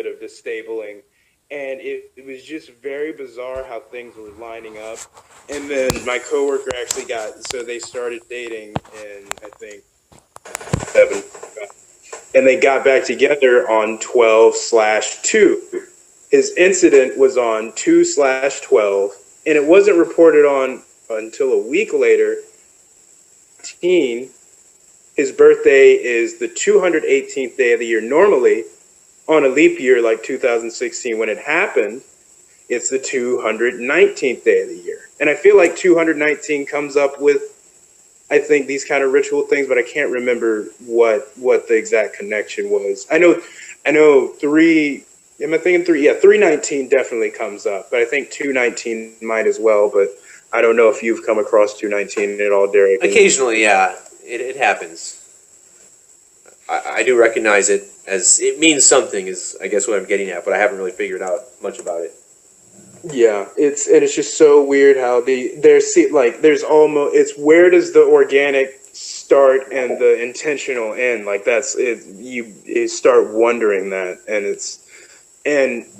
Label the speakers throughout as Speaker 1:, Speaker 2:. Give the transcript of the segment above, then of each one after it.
Speaker 1: bit of disabling. And it was just very bizarre how things were lining up. And then my coworker actually they started dating in, I think, 7. And they got back together on 12/2. His incident was on 2/12, and it wasn't reported on until a week later. His birthday is the 218th day of the year. Normally, on a leap year like 2016 when it happened, it's the 219th day of the year. And I feel like 219 comes up with, I think, these kind of ritual things, but I can't remember what the exact connection was. I know 3, am I thinking 3? Yeah, 319 definitely comes up, but I think 219 might as well, but I don't know if you've come across 219 at all, Derek.
Speaker 2: Occasionally, yeah, it happens. I do recognize it as it means something, is I guess what I'm getting at, but I haven't really figured out much about it.
Speaker 1: Yeah, it's just so weird how there's almost, it's where does the organic start and the intentional end? Like that's it. You start wondering that, and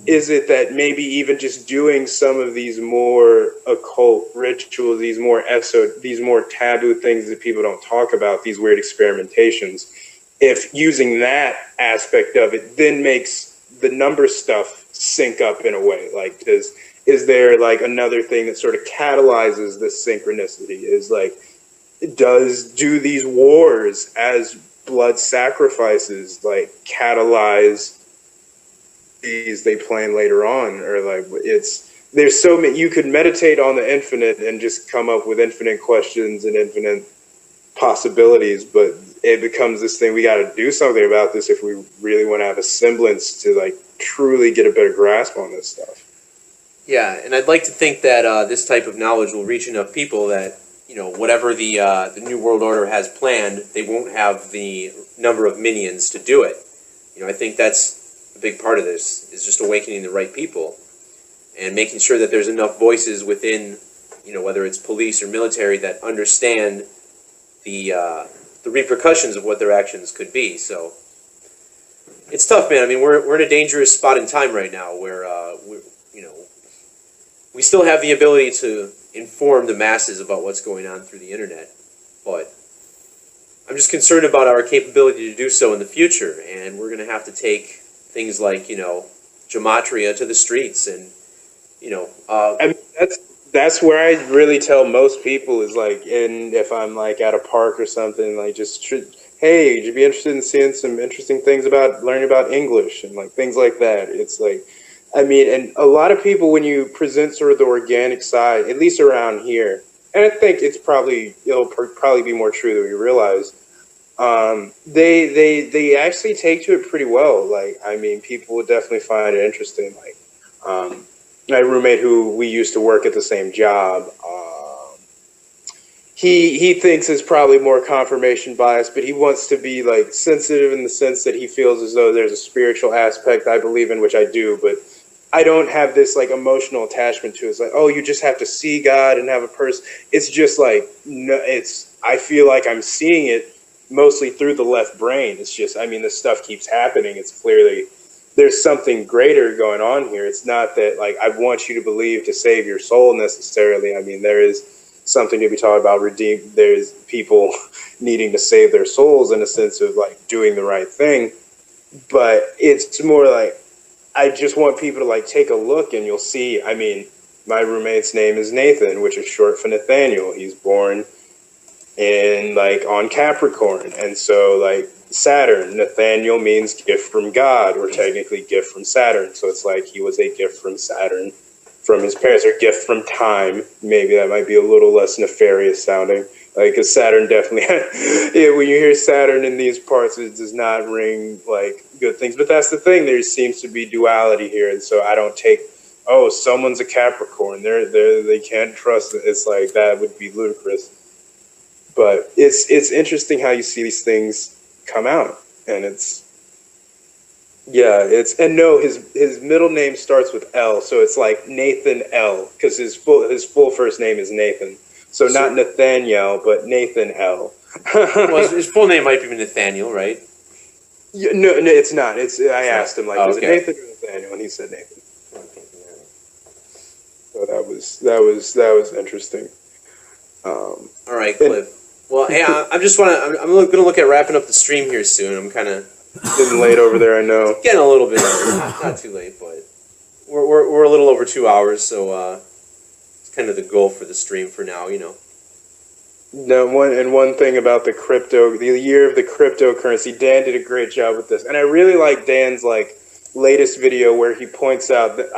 Speaker 1: is it that maybe even just doing some of these more occult rituals, these more taboo things that people don't talk about, these weird experimentations, if using that aspect of it then makes the number stuff sync up in a way, like is there like another thing that sort of catalyzes this synchronicity? Is like, do these wars as blood sacrifices like catalyze these they plan later on? Or like there's so many, you could meditate on the infinite and just come up with infinite questions and infinite possibilities, but it becomes this thing, we got to do something about this if we really want to have a semblance to like truly get a better grasp on this stuff.
Speaker 2: Yeah, and I'd like to think that this type of knowledge will reach enough people that, you know, whatever the New World Order has planned, they won't have the number of minions to do it. You know, I think that's a big part of this, is just awakening the right people and making sure that there's enough voices within, you know, whether it's police or military, that understand the repercussions of what their actions could be. So it's tough, man. I mean, we're in a dangerous spot in time right now where we still have the ability to inform the masses about what's going on through the internet, but I'm just concerned about our capability to do so in the future, and we're going to have to take things like, you know, gematria to the streets, and, you know...
Speaker 1: I mean, that's where I really tell most people is like, if I'm like at a park or something, like hey, would you be interested in seeing some interesting things about learning about English and like things like that? It's like, I mean, and a lot of people, when you present sort of the organic side, at least around here, and I think it'll probably be more true than we realize, they actually take to it pretty well. Like, I mean, people would definitely find it interesting. Like, my roommate, who we used to work at the same job, he thinks it's probably more confirmation bias, but he wants to be like sensitive in the sense that he feels as though there's a spiritual aspect I believe in, which I do, but I don't have this like emotional attachment to it. It's like, oh, you just have to see God and have a person. It's just like, no, I feel like I'm seeing it mostly through the left brain. It's just, I mean, this stuff keeps happening. It's clearly, there's something greater going on here. It's not that like, I want you to believe to save your soul necessarily. I mean, there is something to be taught about there's people needing to save their souls in a sense of like doing the right thing. But it's more like, I just want people to like take a look and you'll see. I mean, my roommate's name is Nathan, which is short for Nathaniel. He's born in like on Capricorn. And so like Saturn, Nathaniel means gift from God, or technically gift from Saturn. So it's like he was a gift from Saturn from his parents, or gift from time. Maybe that might be a little less nefarious sounding. Like, because Saturn definitely, yeah, when you hear Saturn in these parts, it does not ring like good things. But that's the thing. There seems to be duality here, and so I don't take, oh, someone's a Capricorn. They can't trust it. It's like that would be ludicrous. But it's interesting how you see these things come out, and and no, his middle name starts with L, so it's like Nathan L, because his full first name is Nathan. So not Nathaniel, but Nathan L.
Speaker 2: Well, his full name might be Nathaniel, right?
Speaker 1: Yeah, no, it's not. I asked him, like,
Speaker 2: Oh,
Speaker 1: is
Speaker 2: okay.
Speaker 1: it Nathan or Nathaniel? And he said Nathan. So that was interesting.
Speaker 2: All right,
Speaker 1: And
Speaker 2: Cliff. Well, hey, I'm going to look at wrapping up the stream here soon. I'm kind of
Speaker 1: getting late over there, I know.
Speaker 2: getting a little bit not too late, but we're a little over 2 hours, so it's kind of the goal for the stream for now, you know.
Speaker 1: No, one thing about the year of the cryptocurrency, Dan did a great job with this, and I really like Dan's latest video where he points out that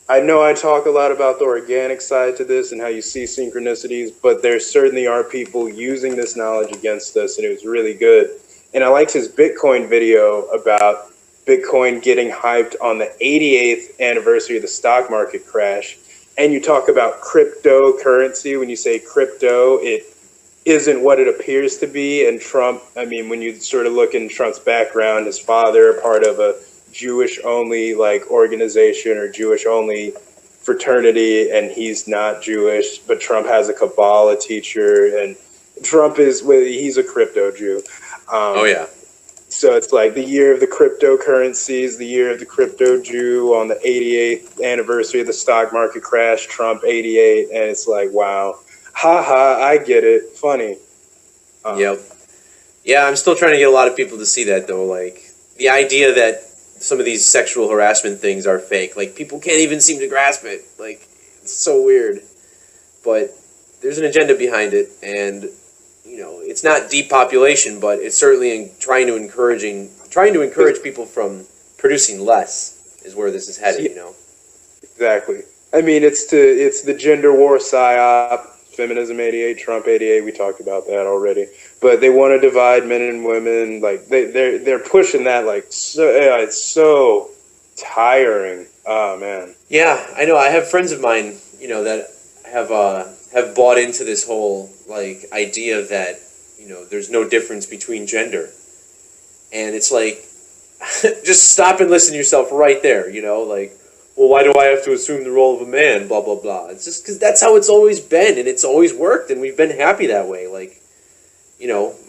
Speaker 1: I know I talk a lot about the organic side to this and how you see synchronicities, but there certainly are people using this knowledge against us, and it was really good. And I liked his Bitcoin video about Bitcoin getting hyped on the 88th anniversary of the stock market crash. And you talk about cryptocurrency. When you say crypto, it isn't what it appears to be. And Trump, I mean, when you sort of look in Trump's background, his father, part of a Jewish-only organization or Jewish-only fraternity, and he's not Jewish, but Trump has a Kabbalah teacher, and he's a crypto Jew.
Speaker 2: Oh, yeah.
Speaker 1: So it's like the year of the cryptocurrencies, the year of the crypto Jew on the 88th anniversary of the stock market crash, Trump 88, and it's like, wow, haha, I get it, funny.
Speaker 2: Yep. Yeah, I'm still trying to get a lot of people to see that, though. Like, the idea that some of these sexual harassment things are fake, people can't even seem to grasp it. It's so weird. But there's an agenda behind it, and it's not depopulation, but it's certainly trying to encourage people from producing less is where this is headed.
Speaker 1: Exactly. I mean, it's the gender war psy-op, feminism 88, Trump 88. We talked about that already. But they want to divide men and women. They're pushing that it's so tiring. Oh man.
Speaker 2: Yeah, I know. I have friends of mine, that have bought into this whole idea that there's no difference between gender, and it's just stop and listen to yourself right there. Well, why do I have to assume the role of a man? Blah blah blah. It's just because that's how it's always been, and it's always worked, and we've been happy that way.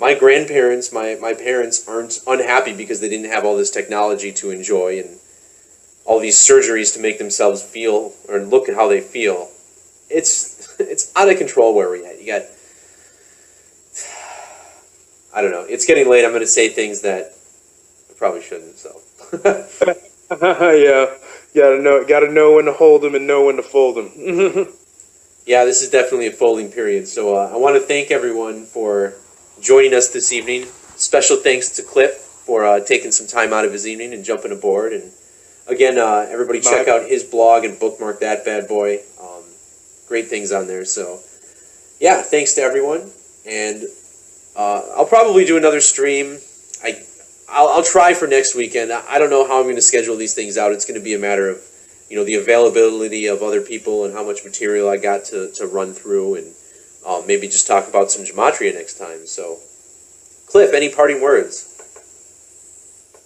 Speaker 2: My grandparents, my parents aren't unhappy because they didn't have all this technology to enjoy and all these surgeries to make themselves feel or look at how they feel. It's out of control where we're at. You got, I don't know. It's getting late. I'm going to say things that I probably shouldn't. So.
Speaker 1: Yeah, gotta know when to hold them and know when to fold them.
Speaker 2: Yeah, this is definitely a folding period. So I want to thank everyone for joining us this evening. Special thanks to Cliff for taking some time out of his evening and jumping aboard. And again, everybody check out his blog and bookmark that bad boy. Great things on there. So yeah, thanks to everyone. And I'll probably do another stream. I'll try for next weekend. I don't know how I'm going to schedule these things out. It's going to be a matter of the availability of other people and how much material I got to run through, and maybe just talk about some gematria next time. So, Cliff, any parting words?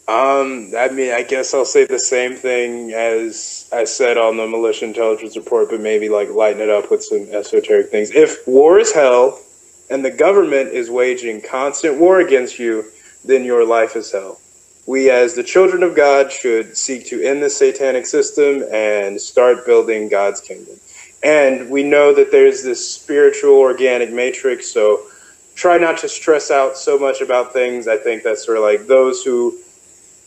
Speaker 1: I mean, I guess I'll say the same thing as I said on the Militia Intelligence Report, but maybe lighten it up with some esoteric things. If war is hell and the government is waging constant war against you, then your life is hell. We, as the children of God, should seek to end the satanic system and start building God's kingdom. And we know that there's this spiritual organic matrix, so try not to stress out so much about things. I think that's sort of those who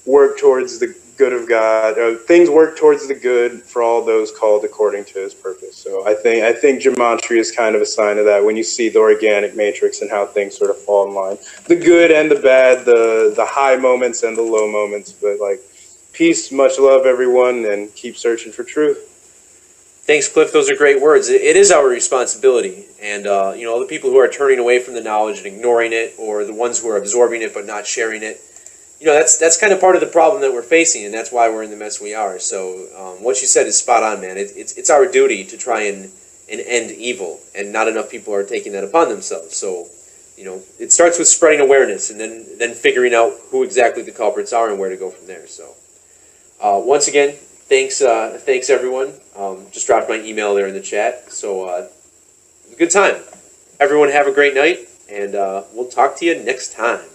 Speaker 1: work towards the good of God, things work towards the good for all those called according to his purpose. So I think gematria is kind of a sign of that when you see the organic matrix and how things sort of fall in line. The good and the bad, the high moments and the low moments. But peace, much love, everyone, and keep searching for truth.
Speaker 2: Thanks, Cliff. Those are great words. It is our responsibility. And, the people who are turning away from the knowledge and ignoring it, or the ones who are absorbing it but not sharing it, that's kind of part of the problem that we're facing, and that's why we're in the mess we are. So what you said is spot on, man. It's our duty to try and end evil, and not enough people are taking that upon themselves. So, it starts with spreading awareness, and then figuring out who exactly the culprits are and where to go from there. So, once again, thanks everyone. Just dropped my email there in the chat. So, good time. Everyone have a great night, and we'll talk to you next time.